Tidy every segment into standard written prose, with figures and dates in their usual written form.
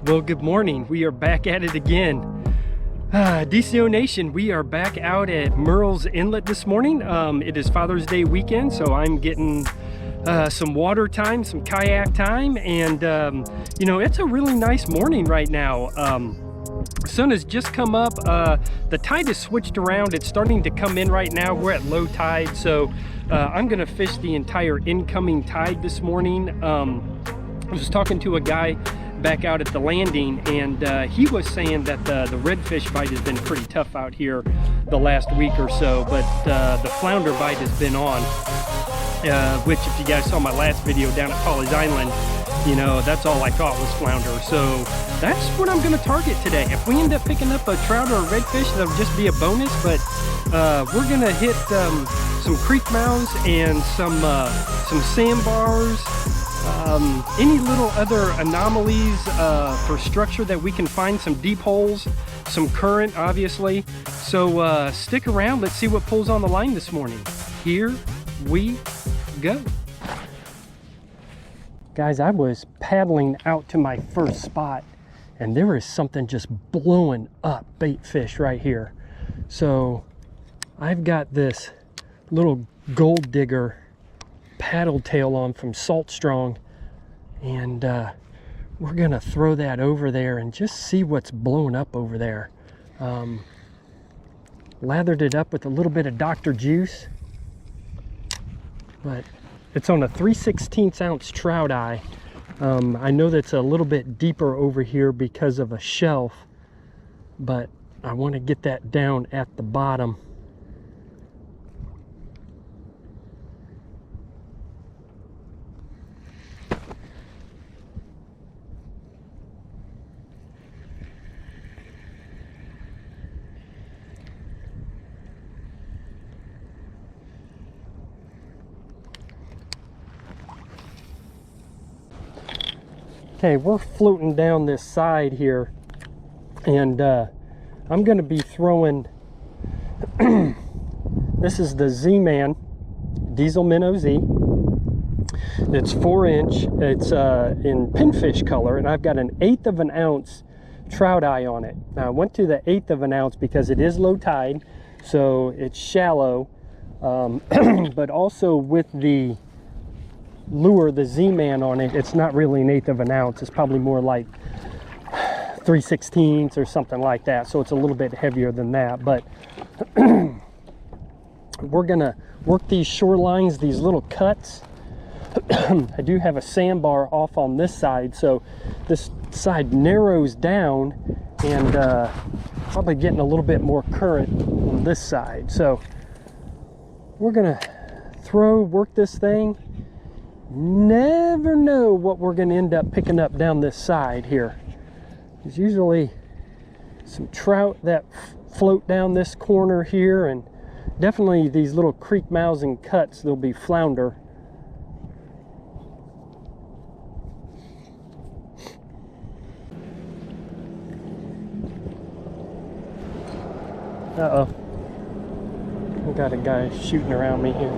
Well, good morning. We are back at it again. DCO Nation, we are back out at Murrells Inlet this morning. It is Father's Day weekend, so I'm getting some water time, some kayak time, and you know, it's a really nice morning right now. Sun has just come up. The tide has switched around. It's starting to come in right now. We're at low tide, so I'm gonna fish the entire incoming tide this morning. I was talking to a guy back out at the landing, and he was saying that the redfish bite has been pretty tough out here the last week or so, but the flounder bite has been on, which if you guys saw my last video down at Polly's Island, you know, that's all I caught was flounder. So that's what I'm going to target today. If we end up picking up a trout or a redfish, that'll just be a bonus, but we're going to hit some creek mouths and some sandbars, any little other anomalies for structure that we can find, some deep holes, some current obviously. So stick around, let's see what pulls on the line this morning. Here we go. Guys, I was paddling out to my first spot and there is something just blowing up bait fish right here. So I've got this little gold digger paddle tail on from Salt Strong, and we're gonna throw that over there and just see what's blowing up over there. Lathered it up with a little bit of Dr. Juice, but it's on a 3/16 ounce trout eye. I know that's a little bit deeper over here because of a shelf, but I want to get that down at the bottom. Okay, we're floating down this side here, and I'm going to be throwing, this is the Z-Man Diesel Minnow Z. It's 4-inch, it's in pinfish color, and I've got an 1/8 of an ounce trout eye on it. Now I went to the 1/8 of an ounce because it is low tide, so it's shallow, but also with the lure, the Z-Man on it, it's not really an 1/8 of an ounce. It's probably more like 3/16 or something like that, so it's a little bit heavier than that. But we're gonna work these shorelines, these little cuts. I do have a sandbar off on this side, so this side narrows down, and probably getting a little bit more current on this side. So we're gonna work this thing. Never know what we're going to end up picking up down this side here. There's usually some trout that float down this corner here, and definitely these little creek mouths and cuts, there'll be flounder. Uh-oh. I got a guy shooting around me here.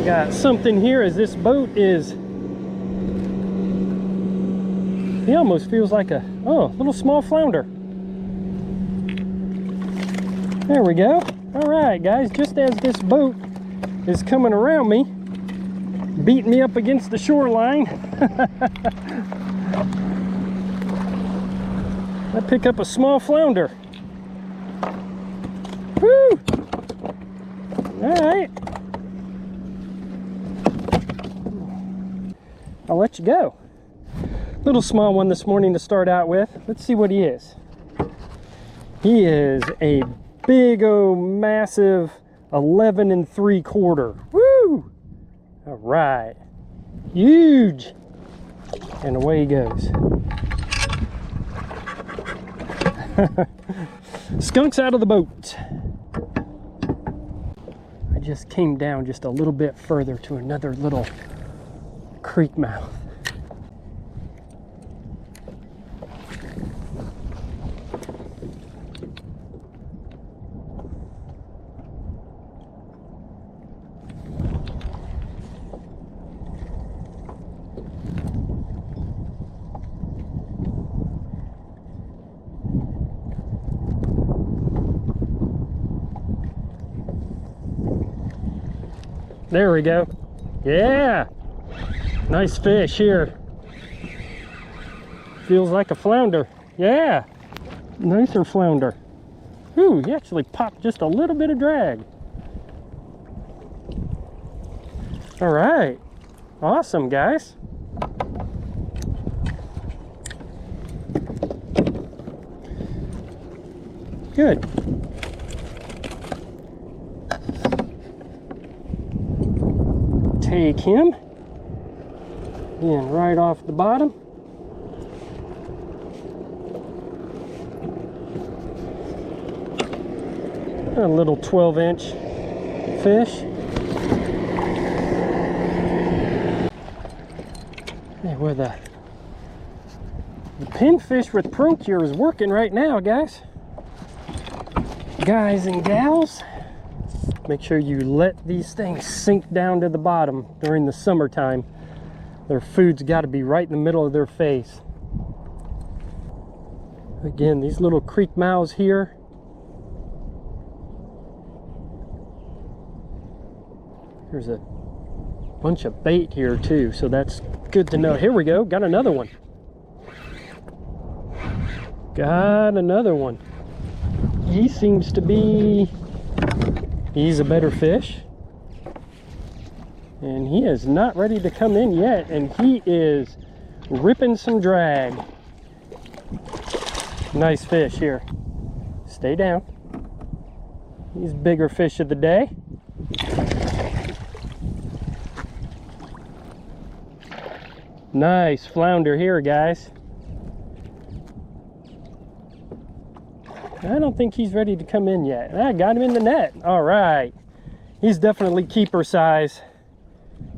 Got something here as this boat is, he almost feels like a little small flounder. There we go. All right guys, just as this boat is coming around me, beating me up against the shoreline, I pick up a small flounder. Woo! All right, I'll let you go. Little small one this morning to start out with. Let's see what he is. He is a big old massive 11 3/4. Woo! All right, huge. And away he goes. Skunks out of the boat. I just came down just a little bit further to another little creek mouth. There we go. Yeah. Nice fish here. Feels like a flounder. Yeah. Nicer flounder. Ooh, he actually popped just a little bit of drag. All right. Awesome, guys. Good. Take him. Again, right off the bottom. A little 12-inch fish. Hey, where the pinfish with Proncure is working right now, guys. Guys and gals, make sure you let these things sink down to the bottom during the summertime. Their food's got to be right in the middle of their face. Again, these little creek mouths here. There's a bunch of bait here too, so that's good to know. Here we go, got another one. Got another one. He seems to be, he's a better fish. And he is not ready to come in yet, and he is ripping some drag. Nice fish here. Stay down. He's bigger fish of the day. Nice flounder here, guys. I don't think he's ready to come in yet. I got him in the net. All right. He's definitely keeper size.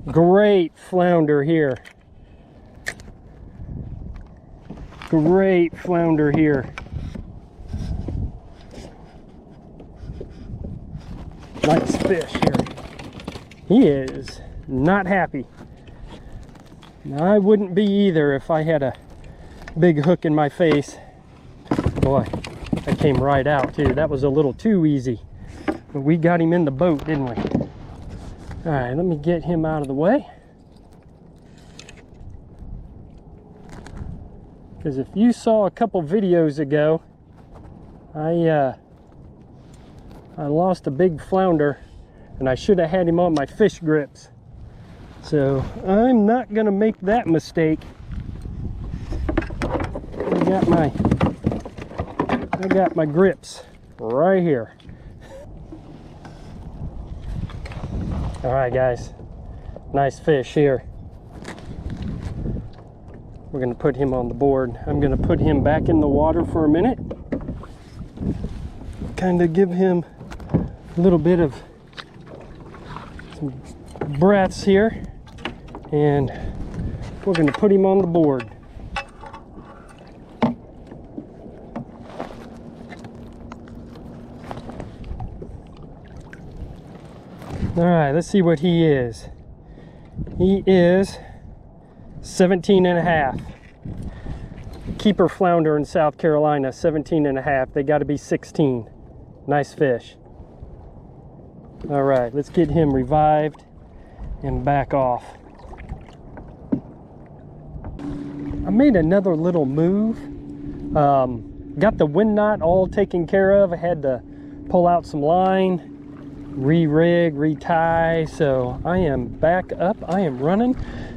Great flounder here. Great flounder here. Nice fish here. He is not happy. I wouldn't be either if I had a big hook in my face. Boy, that came right out too. That was a little too easy. But we got him in the boat, didn't we? All right, let me get him out of the way. Because if you saw a couple videos ago, I lost a big flounder and I should have had him on my fish grips. So I'm not gonna make that mistake. I got my grips right here. All right, guys, nice fish here. We're gonna put him on the board. I'm gonna put him back in the water for a minute. Kind of give him a little bit of some breaths here. And we're gonna put him on the board. All right, let's see what he is. He is 17 and a half. Keeper flounder in South Carolina, 17 and a half. They got to be 16. Nice fish. All right, let's get him revived and back off. I made another little move. Got the wind knot all taken care of. I had to pull out some line, re-rig, retie. So I am back up, I am running.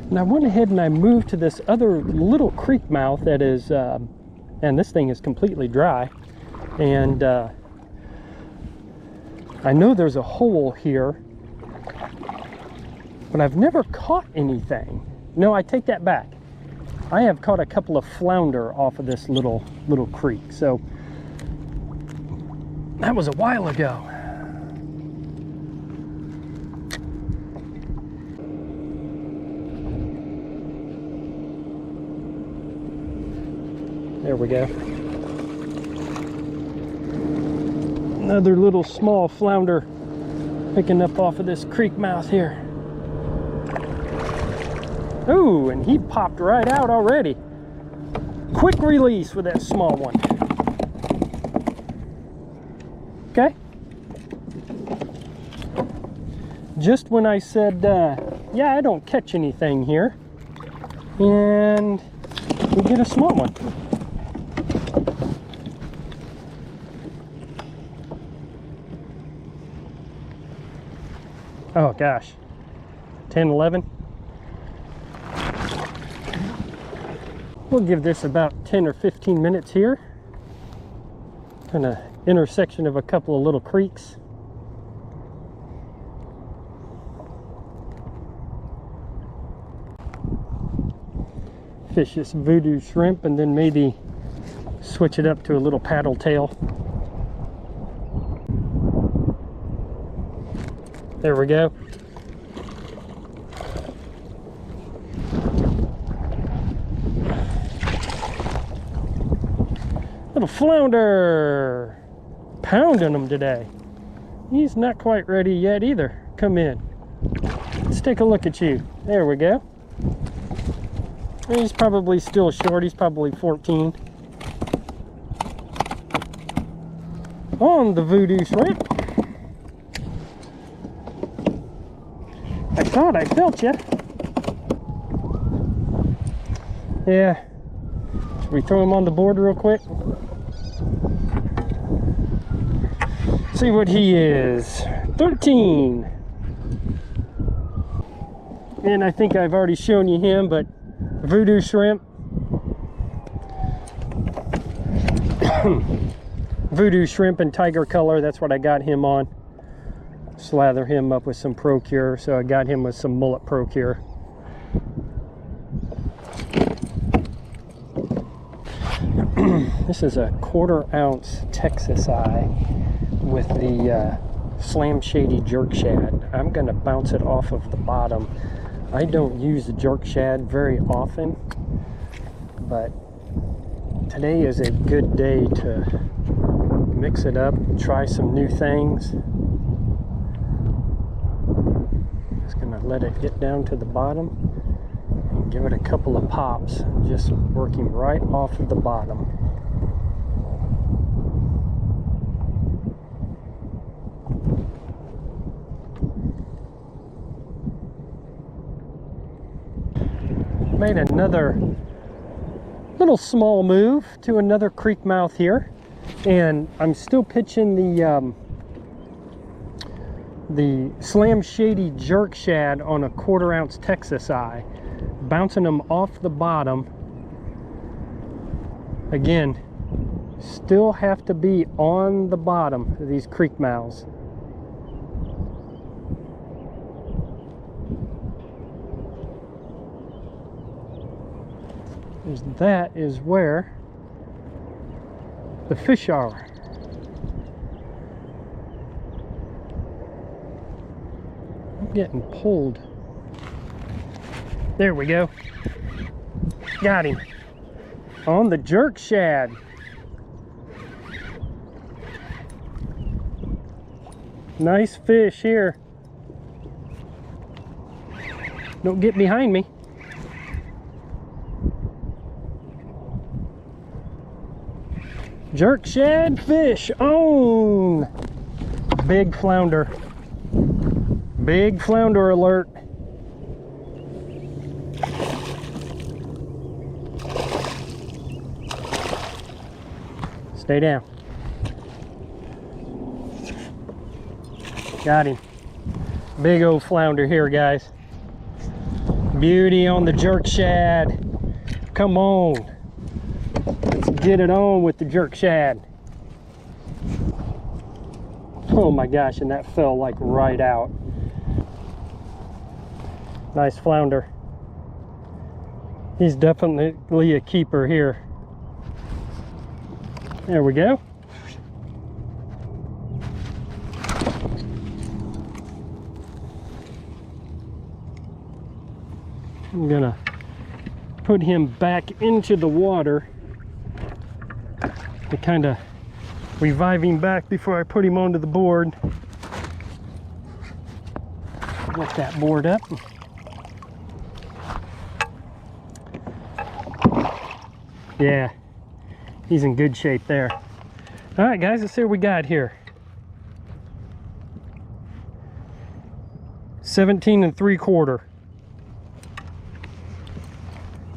And I went ahead and I moved to this other little creek mouth that is, and this thing is completely dry. And I know there's a hole here, but I've never caught anything. No, I take that back. I have caught a couple of flounder off of this little creek. So that was a while ago. There we go. Another little small flounder picking up off of this creek mouth here. Ooh, and he popped right out already. Quick release with that small one. Okay. just when I said, yeah, I don't catch anything here. And we get a small one. Oh gosh, 10, 11. We'll give this about 10 or 15 minutes here. Kind of intersection of a couple of little creeks. Fish this Vudu shrimp and then maybe switch it up to a little paddle tail. There we go. Little flounder. Pounding him today. He's not quite ready yet either. Come in. Let's take a look at you. There we go. He's probably still short. He's probably 14. On the Vudu shrimp. I thought I felt you. Yeah. Should we throw him on the board real quick? See what he is. 13. And I think I've already shown you him, but Vudu shrimp. Vudu shrimp and tiger color, that's what I got him on. Slather him up with some Procure, so I got him with some Mullet Procure. This is a 1/4 ounce Texas eye with the Slam Shady jerk shad. I'm going to bounce it off of the bottom. I don't use the jerk shad very often, but today is a good day to mix it up, try some new things. Just going to let it get down to the bottom and give it a couple of pops, just working right off of the bottom. Made another little small move to another creek mouth here, and I'm still pitching the Slam Shady jerk shad on a 1/4 ounce Texas eye, bouncing them off the bottom. Again, still have to be on the bottom of these creek mouths. That is where the fish are. I'm getting pulled. There we go. Got him. On the jerk shad. Nice fish here. Don't get behind me. Jerk shad fish on. Big flounder. Big flounder alert. Stay down. Got him. Big old flounder here, guys. Beauty on the jerk shad. Come on. Let's get it on with the jerk shad. Oh my gosh, and that fell like right out. Nice flounder. He's definitely a keeper here. There we go. I'm gonna put him back into the water to kind of revive him back before I put him onto the board. Get that board up. Yeah, he's in good shape there. All right, guys, let's see what we got here. 17 3/4.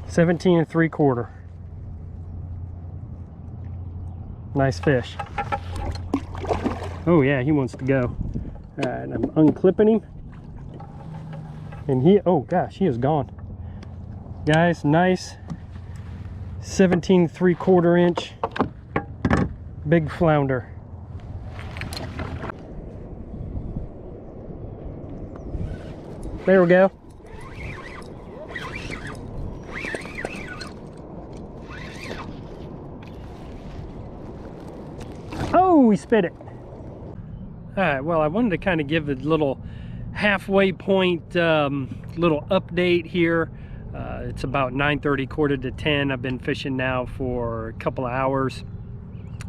17 3/4. Nice fish. Oh yeah, he wants to go. All right, I'm unclipping him. And he, oh gosh, he is gone. Guys, nice 17 3/4 inch big flounder. There we go. Oh, we spit it. All right, well, I wanted to kind of give a little halfway point, little update here. It's about 9:30, quarter to 10. I've been fishing now for a couple of hours.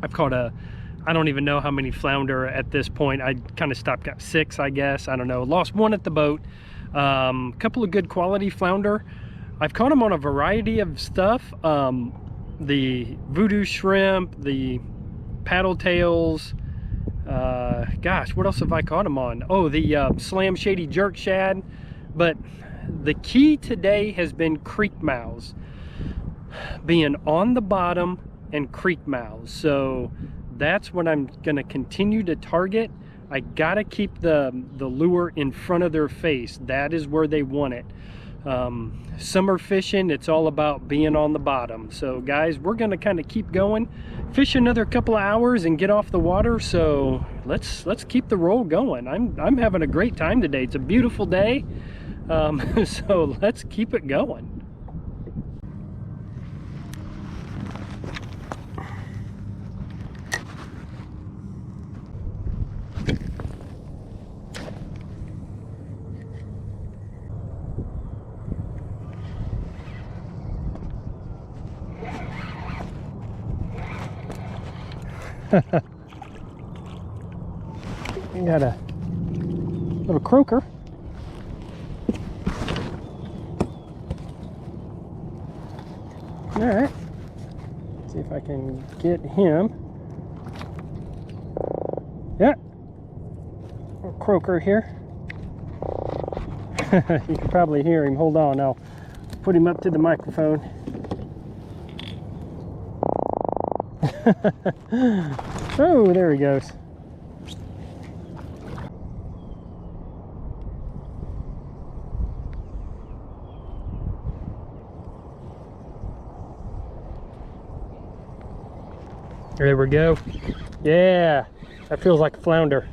I've caught I don't even know how many flounder at this point. I kind of stopped, got 6, I guess. I don't know. Lost 1 at the boat. Couple of good quality flounder. I've caught them on a variety of stuff. The Vudu shrimp, the paddle tails. Gosh, what else have I caught them on? Oh, the slam shady jerk shad. But the key today has been creek mouths, being on the bottom and creek mouths. So that's what I'm gonna continue to target. I gotta keep the lure in front of their face. That is where they want it. Summer fishing, it's all about being on the bottom. So guys, we're gonna kind of keep going, fish another couple of hours and get off the water. So let's keep the roll going. I'm having a great time today. It's a beautiful day. So let's keep it going. We got a little croaker. All right, let's see if I can get him. Yeah, little croaker here. You can probably hear him. Hold on, I'll put him up to the microphone. Oh, there he goes. There we go. Yeah, that feels like a flounder.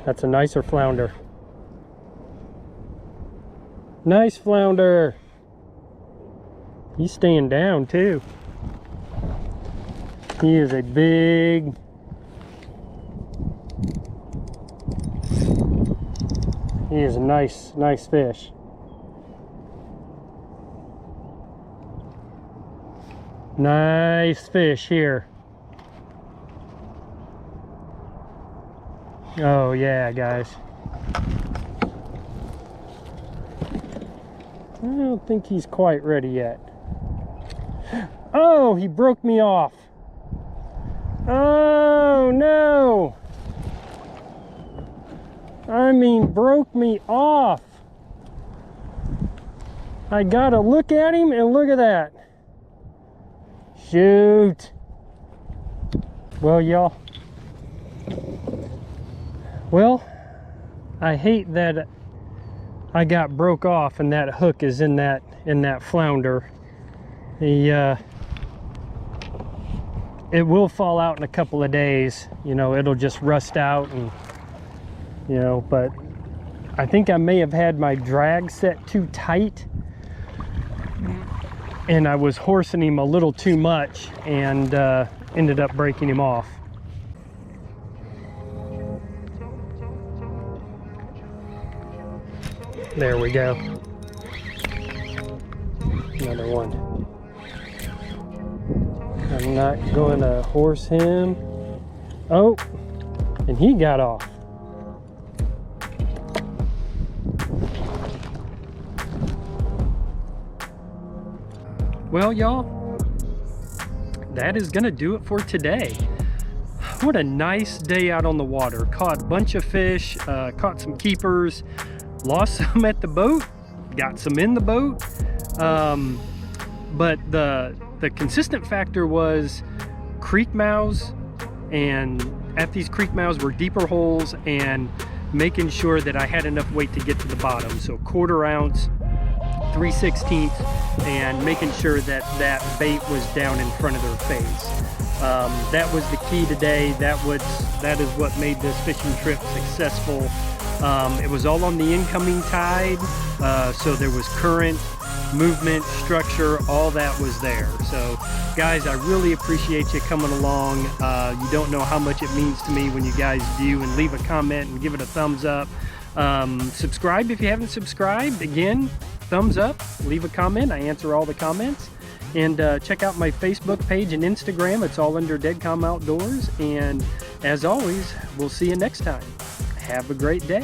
That's a nicer flounder. Nice flounder. He's staying down too. He is a big, he is a nice fish. Nice fish here. Oh yeah, guys. I don't think he's quite ready yet. Oh, he broke me off. Oh no! I mean, broke me off. I gotta look at him and look at that. Shoot. Well, y'all. Well, I hate that I got broke off and that hook is in that flounder. It will fall out in a couple of days. You know, it'll just rust out and, you know, but I think I may have had my drag set too tight and I was horsing him a little too much and ended up breaking him off. There we go. Another one. I'm not going to horse him. Oh, and he got off. Well, y'all, that is gonna do it for today. what a nice day out on the water. Caught a bunch of fish, caught some keepers, lost some at the boat, got some in the boat. But the consistent factor was creek mouths, and at these creek mouths were deeper holes, and making sure that I had enough weight to get to the bottom. So 1/4 ounce, 3/16, and making sure that that bait was down in front of their face. That was the key today. That is what made this fishing trip successful. It was all on the incoming tide, so there was current, movement, structure, all that was there. So guys, I really appreciate you coming along. You don't know how much it means to me when you guys do, and leave a comment and give it a thumbs up. Subscribe if you haven't subscribed. Again, thumbs up, leave a comment. I answer all the comments. And check out my Facebook page and Instagram. It's all under Dead Calm Outdoors. And as always, we'll see you next time. Have a great day.